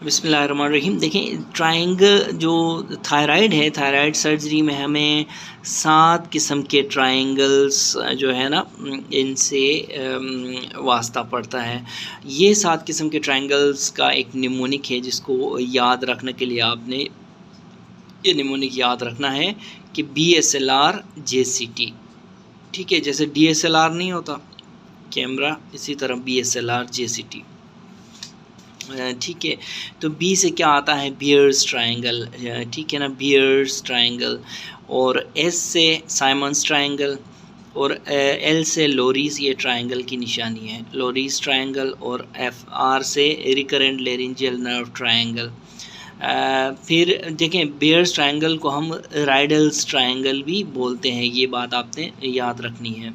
बिस्मिल्लाहिर्रहमानिर्रहीम। देखें, ट्रायंगल जो थायराइड है, थायराइड सर्जरी में हमें 7 किस्म के ट्रायंगल्स जो है ना, इनसे वास्ता पड़ता है। ये 7 किस्म के ट्रायंगल्स का एक निमोनिक है जिसको याद रखने के लिए आपने ये निमोनिक याद रखना है कि BSLR JCT। ठीक है, जैसे DSLR नहीं होता कैमरा, इसी तरह BSLR JCT। ठीक है, तो बी से क्या आता है? Beahrs triangle. ठीक है ना, बियर्स ट्रायंगल। और एस से साइमंस ट्रायंगल। और एल से लोरीज, ये ट्रायंगल की निशानी है, लोरीज ट्रायंगल। और FR से रिकरेंट लेरिंजियल नर्व ट्रायंगल। फिर देखें, बियर्स ट्रायंगल को हम राइडल्स ट्रायंगल भी बोलते हैं, ये बात आपने याद रखनी है।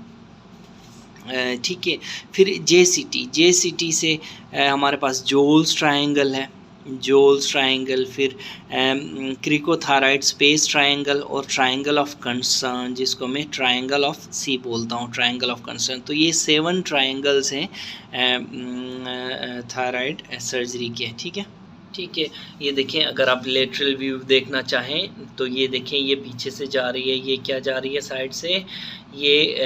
ठीक है, फिर JCT से हमारे पास जोल्स ट्रायंगल है, जोल्स ट्रायंगल। फिर क्रिकोथायराइड स्पेस ट्रायंगल और ट्रायंगल ऑफ कंसर्न, जिसको मैं ट्रायंगल ऑफ C बोलता हूँ, ट्रायंगल ऑफ कंसर्न। तो ये 7 ट्रायंगल्स हैं थायराइड सर्जरी के। ठीक है, ये देखें, अगर आप लेटरल व्यू देखना चाहें तो ये देखें, ये पीछे से जा रही है, ये क्या जा रही है साइड से, ये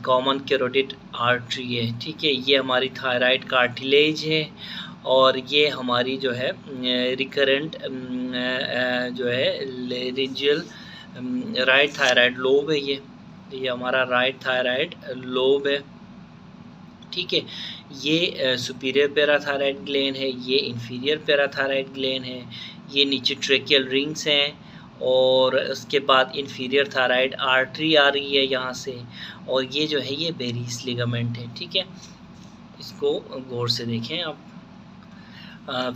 कॉमन कैरोटिड आर्टरी है। ठीक है, ये हमारी थायराइड कार्टिलेज है। और ये हमारी जो है रिकरेंट जो है लेरिंजियल राइट थायराइड लोब है। ये हमारा राइट थायराइड लोब है। ठीक है, ये सुपीरियर पैराथायराइड ग्लैंड है, ये इंफीरियर पैराथायराइड ग्लैंड है, ये नीचे ट्रेकियल रिंग्स हैं। और उसके बाद इंफीरियर थायराइड आर्टरी आ रही है यहाँ से। और ये जो है ये बेरीज लिगामेंट है। ठीक है, इसको गौर से देखें आप।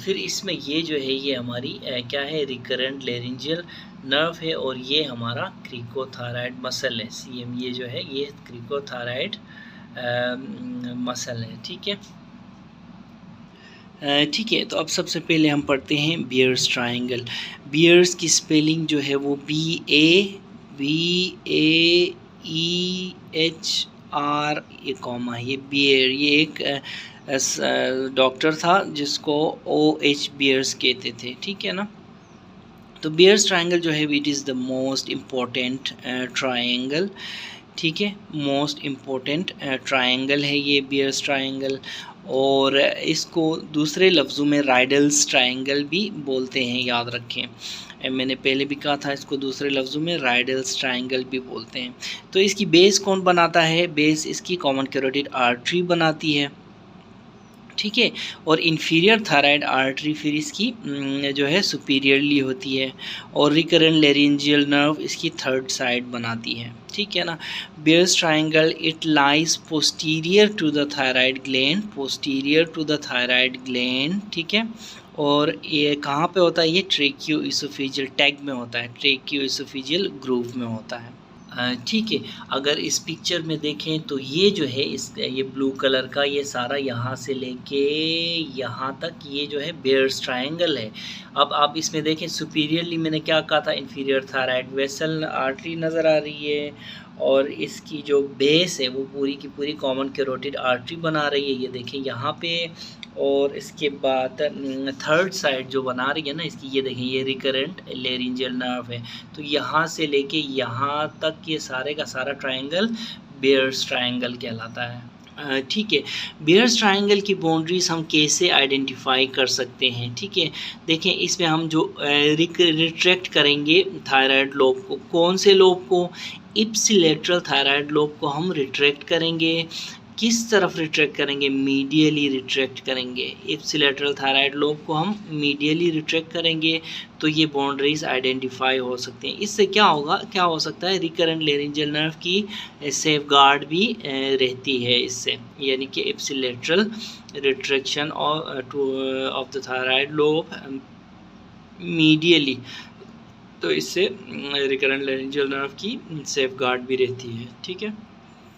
फिर इसमें ये जो है ये हमारी क्या है, रिकरेंट लेरिंजियल नर्व है। और ये हमारा क्रिकोथायराइड मसल है, CM। ये जो है ये क्रिकोथायराइड मसल है। ठीक है, तो अब सबसे पहले हम पढ़ते हैं बियर्स ट्रायंगल। बियर्स की स्पेलिंग जो है वो BABAEHR, ये कॉमा, ये बियर। ये एक डॉक्टर था जिसको OH बियर्स कहते थे। ठीक है ना, तो बियर्स ट्रायंगल जो है it is the most important triangle. ठीक है, मोस्ट इम्पोर्टेंट ट्रायंगल है ये बियर्स ट्रायंगल। और इसको दूसरे लफ्ज़ों में राइडल्स ट्रायंगल भी बोलते हैं, याद रखें। मैंने पहले भी कहा था, इसको दूसरे लफ्ज़ों में राइडल्स ट्रायंगल भी बोलते हैं। तो इसकी बेस कौन बनाता है? बेस इसकी कॉमन कैरोटिड आर्टरी बनाती है। ठीक है, और इन्फीरियर थायराइड आर्टरी फिर इसकी जो है सुपीरियरली होती है। और रिकरेंट लेरिंजियल नर्व इसकी थर्ड साइड बनाती है। ठीक है ना, Beahrs triangle it lies posterior to the thyroid gland, posterior to the thyroid gland. ठीक है, और ये कहाँ पे होता है? ये ट्रेकियो इसोफेजियल टैग में होता है, ट्रेकियो इसोफेजियल ग्रूव में होता है। ठीक है, अगर इस पिक्चर में देखें तो ये जो है ये ब्लू कलर का, ये सारा यहाँ से लेके यहाँ तक ये जो है बियर्स ट्रायंगल है। अब आप इसमें देखें, सुपीरियरली मैंने क्या कहा था, इंफीरियर थायराइड वेसल आर्टरी नज़र आ रही है। और इसकी जो बेस है वो पूरी की पूरी कॉमन कैरोटिड आर्टरी बना रही है, ये देखें यहाँ पे। और इसके बाद थर्ड साइड जो बना रही है ना इसकी, ये देखें, ये रिकरेंट लेरिंजियल नर्व है। तो यहाँ से लेके यहाँ तक ये सारे का सारा ट्रायंगल बियर्स ट्रायंगल कहलाता है। ठीक है, बियर्स ट्रायंगल की बाउंड्रीज हम कैसे आइडेंटिफाई कर सकते हैं? ठीक है, देखें, इसमें हम जो रिट्रैक्ट करेंगे थायराइड लोब को, कौन से लोब को? इप्सिलेटरल थायराइड लोब को हम रिट्रैक्ट करेंगे। किस तरफ रिट्रैक्ट करेंगे? मीडियली रिट्रैक्ट करेंगे। इप्सिलेटरल थायराइड लोब को हम मीडियली रिट्रैक्ट करेंगे। तो ये बाउंड्रीज आइडेंटिफाई हो सकते हैं। इससे क्या हो सकता है? रिकरेंट लेरिंजियल नर्व की सेफगार्ड भी रहती है इससे, यानी कि ipsilateral retraction of the thyroid lobe medially, तो इससे रिकरेंट लेरिंजियल नर्व की सेफगार्ड भी रहती है।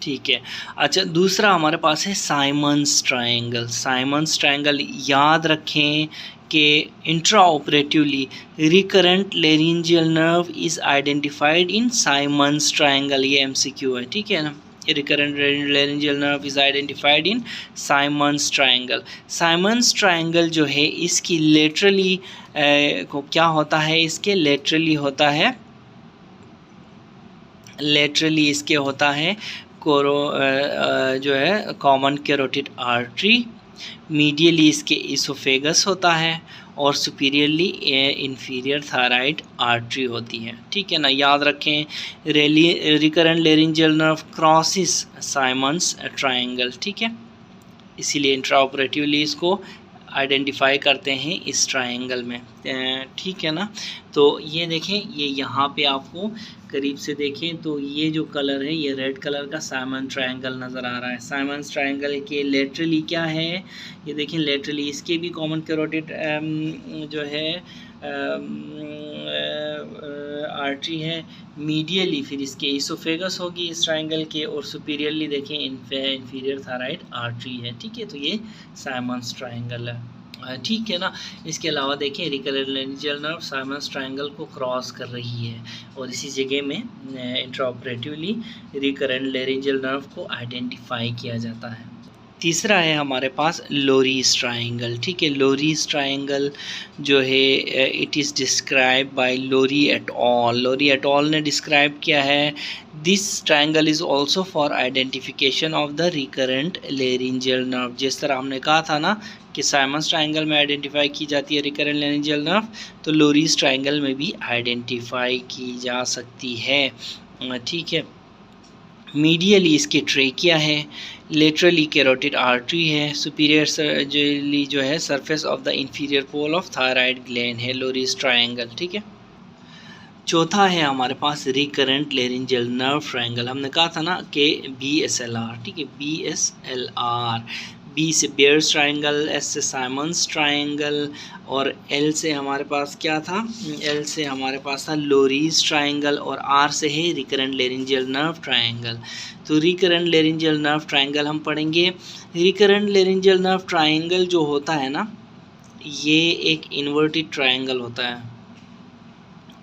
ठीक है, अच्छा, दूसरा हमारे पास है साइमंस ट्रायंगल। साइमंस ट्रायंगल याद रखें कि intraoperatively recurrent laryngeal nerve is identified in Simon's triangle. ये MCQ है। ठीक है ना, recurrent laryngeal nerve is identified in Simon's triangle. Simon's triangle जो है इसकी laterally को क्या होता है, इसके laterally होता है, laterally इसके होता है जो है कॉमन कैरोटिड आर्टरी, मीडियली इसके इसोफेगस होता है और सुपीरियरली इंफीरियर थायराइड आर्टरी होती है। ठीक है ना, याद रखें recurrent laryngeal nerve crosses Simon's triangle. ठीक है, इसीलिए इंट्राऑपरेटिवली इसको आइडेंटिफाई करते हैं इस ट्रायंगल में। ठीक है ना, तो ये देखें, ये यहाँ पे आपको करीब से देखें तो ये जो कलर है ये रेड कलर का साइमन ट्रायंगल नज़र आ रहा है। साइमन ट्रायंगल के लेटरली क्या है, ये देखें लेटरली इसके भी कॉमन कैरोटिड जो है आर्टरी है, मीडियली फिर इसके इसोफेगस होगी इस ट्रायंगल के, और सुपीरियरली देखें इंफीरियर थायराइड आर्टरी है। ठीक है, तो ये साइमन्स ट्रायंगल है। ठीक है ना, इसके अलावा देखें recurrent laryngeal nerve Simons triangle को क्रॉस कर रही है और इसी जगह में इंट्राऑपरेटिवली रिकरेंट लेरिंजियल नर्व को आइडेंटिफाई किया जाता है। तीसरा है हमारे पास लोरीज ट्रायंगल। ठीक है, लोरीज ट्रायंगल जो है it is describe by Lore et al. Lore et al ने डिस्क्राइब किया है, this triangle is also for identification of the recurrent laryngeal nerve. जिस तरह हमने कहा था ना कि साइमन्स ट्रायंगल में आइडेंटिफाई की जाती है रिकरेंट लेरिंजियल नर्व, तो लोरीज ट्रायंगल में भी आइडेंटिफाई की जा सकती है। ठीक है, मीडियली इसके ट्रेकिया है, लेटरली कैरोटिड आर्टरी है, सुपीरियरली जो है surface of the inferior pole of thyroid gland है लोरीज ट्रायंगल। ठीक है, चौथा है हमारे पास रिकरेंट लेरिंजियल नर्व ट्रायंगल। हमने कहा था ना कि BSLR। ठीक है, BSLR, B से बेयर्स ट्रायंगल, S से साइमन्स ट्रायंगल और L से हमारे पास क्या था, L से हमारे पास था लोरीज ट्रायंगल और R से है रिकरेंट लेरिंजियल नर्व ट्रायंगल। तो रिकरेंट लेरिंजियल नर्व ट्रायंगल हम पढ़ेंगे। रिकरेंट लेरिंजियल नर्व ट्रायंगल जो होता है ना, ये एक इन्वर्टेड ट्रायंगल होता है,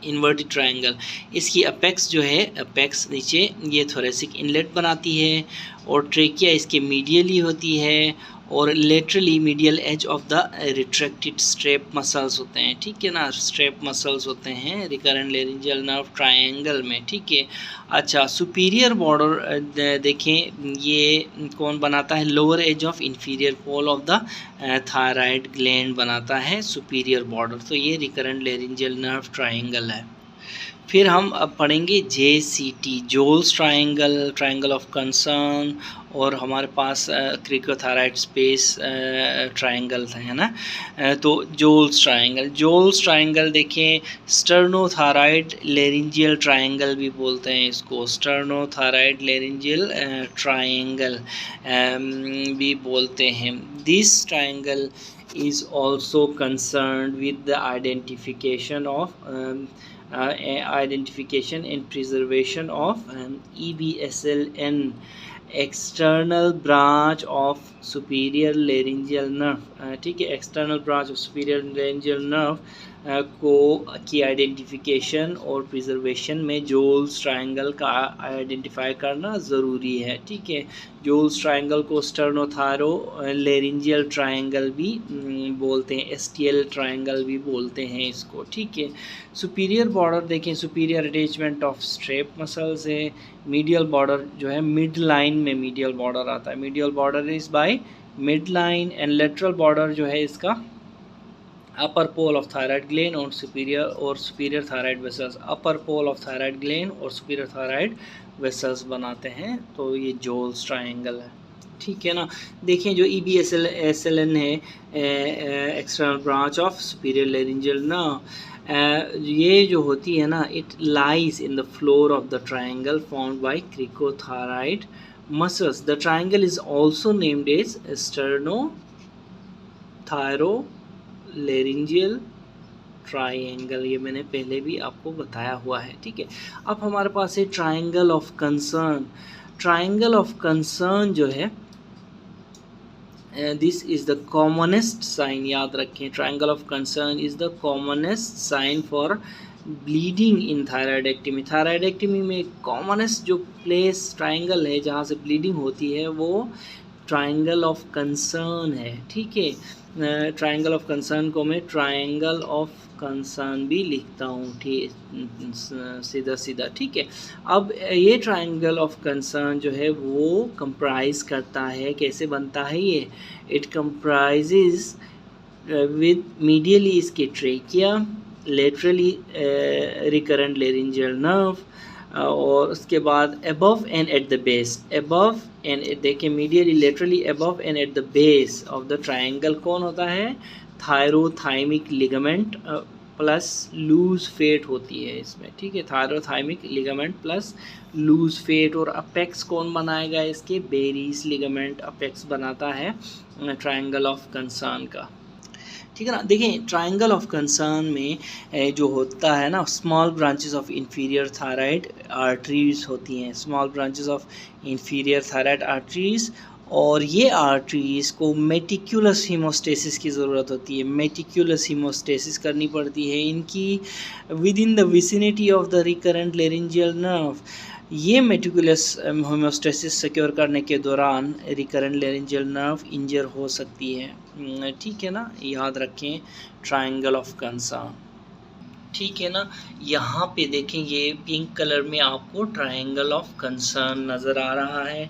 इन्वर्टेड ट्रायंगल। इसकी अपेक्स जो है, अपेक्स नीचे ये थोरेसिक इनलेट बनाती है और ट्रेकिया इसके मीडियली होती है और laterally medial edge of the retracted strap muscles होते हैं। ठीक है ना, स्ट्रेप मसल्स होते हैं रिकरेंट लेरिंजियल नर्व ट्रायंगल में। ठीक है, अच्छा सुपीरियर बॉर्डर देखें, ये कौन बनाता है, lower edge of inferior pole of the thyroid gland बनाता है सुपीरियर बॉर्डर। तो ये रिकरेंट लेरिंजियल नर्व ट्रायंगल है। फिर हम अब पढ़ेंगे JCT, जोल्स triangle, triangle of concern, और हमारे पास क्रिकोथायराइड स्पेस ट्रायंगल है ना। तो जोल्स ट्रायंगल देखें, स्टर्नोथायराइड लेरिंजियल ट्रायंगल भी बोलते हैं इसको, स्टर्नोथायराइड लेरिंजियल ट्रायंगल भी बोलते हैं। This triangle is also concerned with the identification and preservation of EBSLN, external branch of superior laryngeal nerve। ठीक है, external branch of superior laryngeal nerve की आइडेंटिफिकेशन और प्रिजर्वेशन में जोल्स ट्रायंगल का आइडेंटिफाई करना ज़रूरी है। ठीक है, जोल्स ट्रायंगल को स्टर्नोथायरो लेरिंजियल ट्रायंगल भी बोलते हैं, STL ट्रायंगल भी बोलते हैं इसको। ठीक है, सुपीरियर बॉर्डर देखें, superior attachment of strap muscles है। मीडियल बॉर्डर जो है मिड लाइन में मीडियल बॉर्डर आता है, medial border is by midline, and lateral border जो है इसका upper pole of thyroid gland और superior thyroid vessels, upper pole of thyroid gland और सुपीरियर थायराइड वेसल्स बनाते हैं। तो ये जोल्स ट्रायंगल है। ठीक है ना, देखें जो EBSLN है, external branch of superior laryngeal nerve, ये जो होती है ना, it lies in the floor of the triangle formed by cricothyroid muscles. The triangle is also named as sternothyrolaryngeal triangle। ये मैंने पहले भी आपको बताया हुआ है। ठीक है, अब हमारे पास है triangle of concern. Triangle of concern जो है this is the commonest sign, याद रखें, triangle of concern is the commonest sign for bleeding in thyroidectomy. Thyroidectomy में कॉमनेस्ट जो प्लेस ट्रायंगल है जहाँ से ब्लीडिंग होती है वो ट्रायंगल ऑफ कंसर्न है, ठीक है। ट्रायंगल ऑफ कंसर्न को मैं ट्रायंगल ऑफ कंसर्न भी लिखता हूँ, ठीक, सीधा सीधा, ठीक है। अब ये ट्रायंगल ऑफ कंसर्न जो है वो कंप्राइज करता है, कैसे बनता है ये, इट कंप्राइजेज विद मीडियली इसके trachea, laterally recurrent laryngeal nerve, और उसके बाद above and at the base, above and देखिए medially laterally above and at the base of the triangle कौन होता है, thyrothymic ligament plus loose fat होती है इसमें, ठीक है, thyrothymic ligament plus loose fat. और अपेक्स कौन बनाएगा इसके, बेरीज लिगामेंट अपेक्स बनाता है ट्रायंगल ऑफ कंसर्न का, ठीक है ना। देखें ट्रायंगल ऑफ कंसर्न में जो होता है ना, small branches of inferior thyroid arteries होती हैं, small branches of inferior thyroid arteries, और ये आर्टरीज को मेटिकुलस हीमोस्टेसिस की ज़रूरत होती है, मेटिकुलस हीमोस्टेसिस करनी पड़ती है इनकी with in the vicinity of the recurrent laryngeal nerve. ये मेटिकुलस होम्योस्टेसिस सिक्योर करने के दौरान रिकरेंट लेरिंजियल नर्व इंजर हो सकती है, ठीक है ना, याद रखें ट्रायंगल ऑफ कंसर्न, ठीक है ना। यहाँ पे देखें ये पिंक कलर में आपको ट्रायंगल ऑफ कंसर्न नज़र आ रहा है,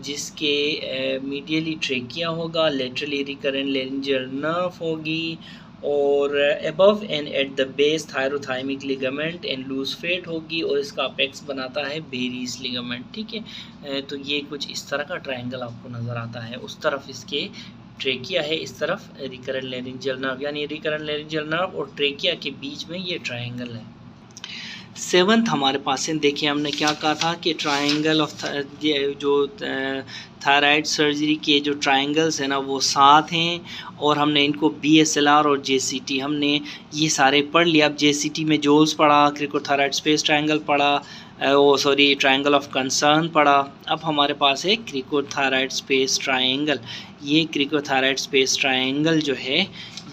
जिसके मीडियली ट्रेकिया होगा, लेटरली रिकरेंट लेरिंजियल नर्व होगी, और above and at the base thyrothymic ligament and loose fat होगी, और इसका अपेक्स बनाता है बेरीज लिगामेंट, ठीक है। तो ये कुछ इस तरह का ट्रायंगल आपको नज़र आता है, उस तरफ इसके ट्रेकिया है, इस तरफ रिकरेंट लेरिंजियल नर्व, यानी रिकरेंट लेरिंजियल नर्व और ट्रेकिया के बीच में ये ट्रायंगल है। सेवंथ हमारे पास है, देखिए हमने क्या कहा था कि ट्रायंगल ऑफ जो थायराइड सर्जरी के जो ट्रायंगल्स हैं ना वो 7 हैं, और हमने इनको BSLR और JCT हमने ये सारे पढ़ लिया। अब JCT में जोल्स पढ़ा, क्रिकोथायराइड स्पेस ट्रायंगल पढ़ा, ट्रायंगल ऑफ कंसर्न पढ़ा। अब हमारे पास है क्रिकोथायराइड स्पेस ट्रायंगल। ये क्रिकोथायराइड स्पेस ट्रायंगल जो है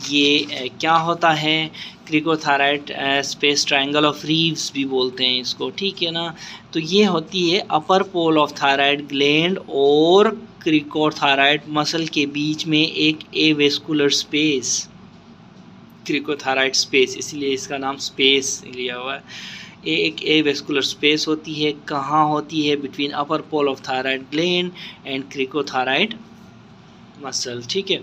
ये क्या होता है, क्रिकोथायराइड स्पेस ट्रायंगल ऑफ रीव्स भी बोलते हैं इसको, ठीक है ना। तो ये होती है अपर पोल ऑफ थायराइड ग्लैंड और क्रिकोथायराइड मसल के बीच में एक एवेस्कुलर स्पेस, क्रिकोथायराइड स्पेस, इसलिए इसका नाम स्पेस लिया हुआ है। एक एवेस्कुलर स्पेस होती है, कहाँ होती है, between upper pole of thyroid gland and cricothyroid muscle, ठीक है।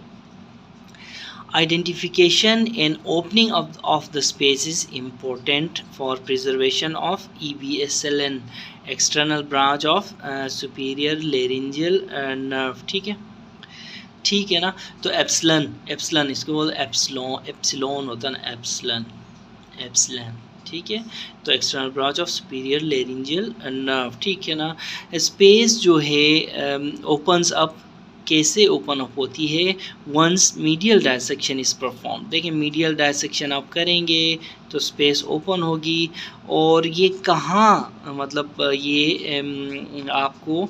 Identification and opening of the space is important for preservation of EBSLN, external branch of superior laryngeal nerve, ठीक है ना। तो एप्सिलॉन इसको बोलते एप्सिलॉन होता है ना, एप्सिलॉन, ठीक है। तो external branch of superior laryngeal nerve, ठीक है ना। स्पेस जो है ओपन्स अप, कैसे ओपन अप होती है, once medial dissection is perform. देखिए मीडियल डायसेक्शन आप करेंगे तो स्पेस ओपन होगी, और ये कहाँ, मतलब ये आपको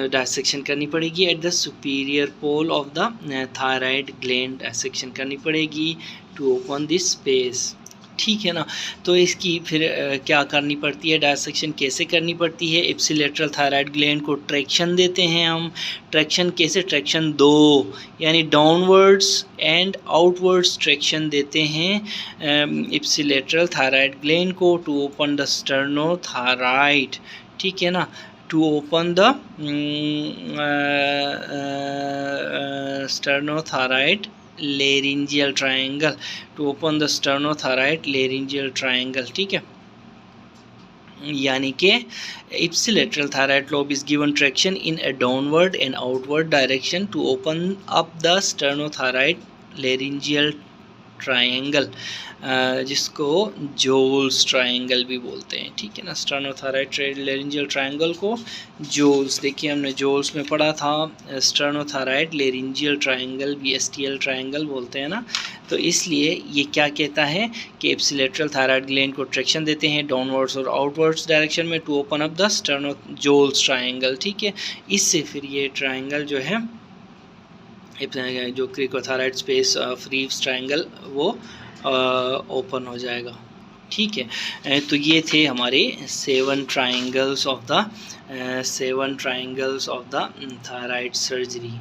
डायसेक्शन करनी पड़ेगी at the superior pole of the thyroid gland, dissection करनी पड़ेगी टू ओपन दिस स्पेस, ठीक है ना। तो इसकी फिर क्या करनी पड़ती है, डायसेक्शन कैसे करनी पड़ती है, इप्सिलेटरल थायराइड ग्लैंड को ट्रैक्शन देते हैं हम। ट्रैक्शन कैसे, ट्रैक्शन 2 यानी डाउनवर्ड्स एंड आउटवर्ड्स ट्रैक्शन देते हैं इप्सिलेटरल थायराइड ग्लैंड को टू ओपन द स्टर्नोथायराइड, ठीक है ना, to open the sternothyroid laryngeal triangle, to open the sternothyroid laryngeal triangle, ठीक है। यानी कि ipsilateral thyroid lobe is given traction in a downward and outward direction to open up the sternothyroid laryngeal triangle, जिसको Joll's triangle भी बोलते हैं, ठीक है ना। स्टर्नोथायराइड लेरिंजियल ट्रायंगल को जोल्स, देखिए हमने जोल्स में पढ़ा था, स्टर्नोथायराइड लेरिंजियल ट्रायंगल भी STL ट्रायंगल बोलते हैं ना। तो इसलिए ये क्या कहता है कि इप्सिलेटरल थायराइड ग्लैंड को ट्रैक्शन देते हैं डाउनवर्ड्स और आउटवर्ड्स डायरेक्शन में to open up the Joll's triangle, ठीक है। इससे फिर ये ट्रायंगल जो है जो क्रिकोथायरॉइड स्पेस फ्री ट्रायंगल वो ओपन हो जाएगा। ठीक है, तो ये थे हमारे 7 triangles of the thyroid surgery.